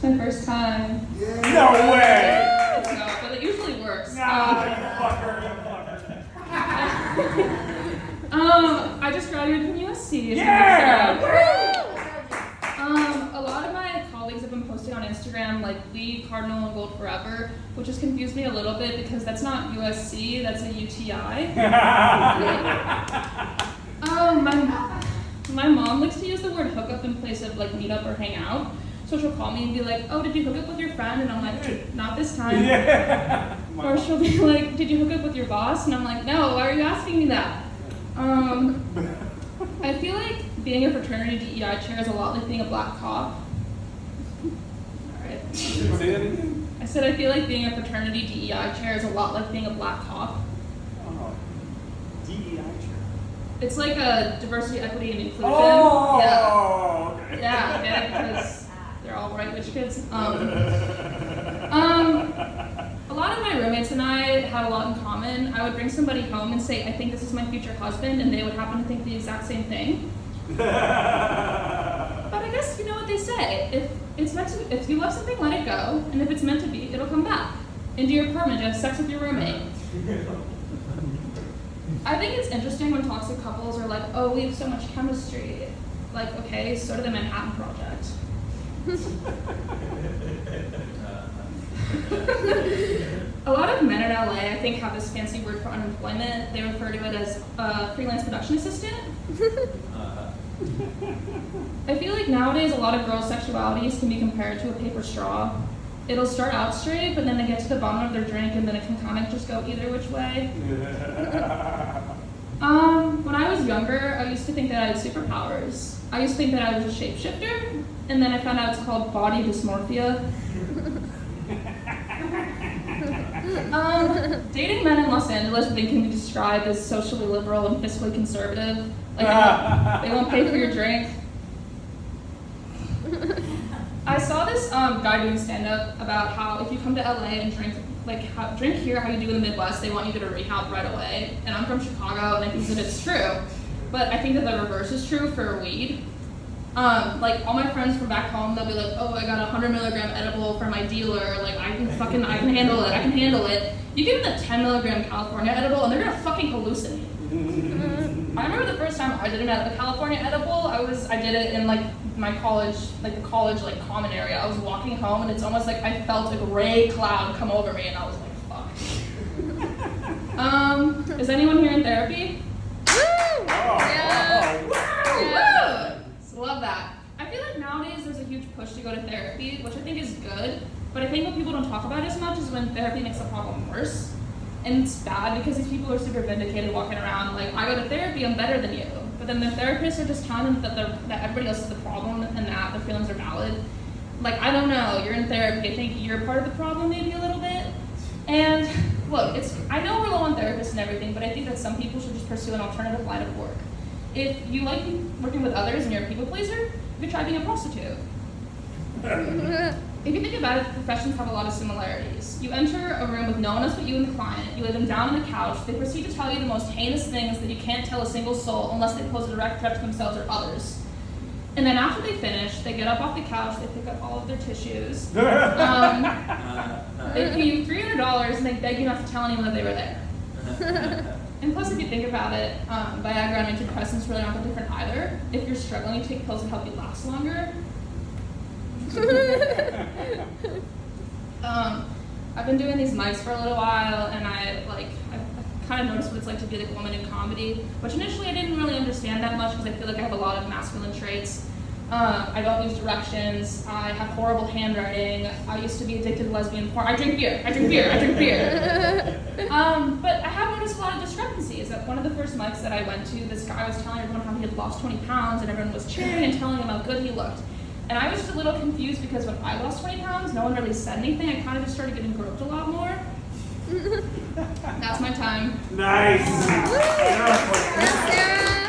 It's my first time. No way! No, but it usually works. Nah, you fucker. I just graduated from USC. Yeah! A lot of my colleagues have been posting on Instagram like Lead, Cardinal, and Gold Forever, which has confused me a little bit because that's not USC, that's a UTI. My mom likes to use the word hookup in place of like meet up or hang out. So she'll call me and be like, oh, did you hook up with your friend? And I'm like, not this time. Yeah. Or she'll be like, did you hook up with your boss? And I'm like, no, why are you asking me that? I feel like being a fraternity DEI chair is a lot like being a black cop. Alright. Say that again? I said I feel like being a fraternity DEI chair is a lot like being a black cop. Oh. DEI chair. It's like a diversity, equity, and inclusion. Oh! Yeah. Okay. Yeah, okay, because they're all white rich kids. A lot of my roommates and I had a lot in common. I would bring somebody home and say, I think this is my future husband, and they would happen to think the exact same thing. But I guess you know what they say. If you love something, let it go, and if it's meant to be, it'll come back into your apartment to have sex with your roommate. I think it's interesting when toxic couples are like, oh, we have so much chemistry. Like, okay, so did the Manhattan Project. A lot of men in LA, I think, have this fancy word for unemployment. They refer to it as freelance production assistant. I feel like nowadays a lot of girls' sexualities can be compared to a paper straw. It'll start out straight, but then they get to the bottom of their drink, and then it can kind of just go either which way. When I was younger, I used to think that I had superpowers. I used to think that I was a shapeshifter, and then I found out it's called body dysmorphia. Dating men in Los Angeles, I think, can be described as socially liberal and fiscally conservative. Like, they won't pay for your drink. I saw this guy doing stand-up about how if you come to LA and drink here how you do in the Midwest, they want you to go to rehab right away. And I'm from Chicago, and I think that it's true. But I think that the reverse is true for weed. Like all my friends from back home, they'll be like, oh, I got a 100 milligram edible from my dealer. Like I can handle it. You give them the 10 milligram California edible, and they're gonna fucking hallucinate. I remember the first time I did a California edible. I did it in like my college, like the college like common area. I was walking home, and it's almost like I felt a gray cloud come over me, and I was like, fuck. Is anyone here in therapy? Yeah. Love that. I feel like nowadays there's a huge push to go to therapy, which I think is good, but I think what people don't talk about as much is when therapy makes the problem worse. And it's bad because these people are super vindicated walking around like, I go to therapy, I'm better than you. But then the therapists are just telling them that everybody else is the problem and that their feelings are valid. Like, I don't know, you're in therapy, I think you're part of the problem maybe a little bit. And look, I know we're low on therapists and everything, but I think that some people should just pursue an alternative line of work. If you like working with others and you're a people pleaser, you could try being a prostitute. If you think about it, the professions have a lot of similarities. You enter a room with no one else but you and the client, you lay them down on the couch, they proceed to tell you the most heinous things that you can't tell a single soul unless they pose a direct threat to themselves or others. And then after they finish, they get up off the couch, they pick up all of their tissues, they pay you $300 and they beg you not to tell anyone that they were there. And plus, if you think about it, Viagra and antidepressants really aren't that different either. If you're struggling, you take pills to help you last longer. I've been doing these mics for a little while, and I've kind of noticed what it's like to be like a woman in comedy, which initially I didn't really understand that much because I feel like I have a lot of masculine traits. I don't use directions. I have horrible handwriting. I used to be addicted to lesbian porn. I drink beer. But I have noticed a lot of discrepancies. At one of the first mics that I went to, this guy was telling everyone how he had lost 20 pounds, and everyone was cheering and telling him how good he looked. And I was just a little confused because when I lost 20 pounds, no one really said anything. I kind of just started getting groped a lot more. That's my time. Nice. Yes,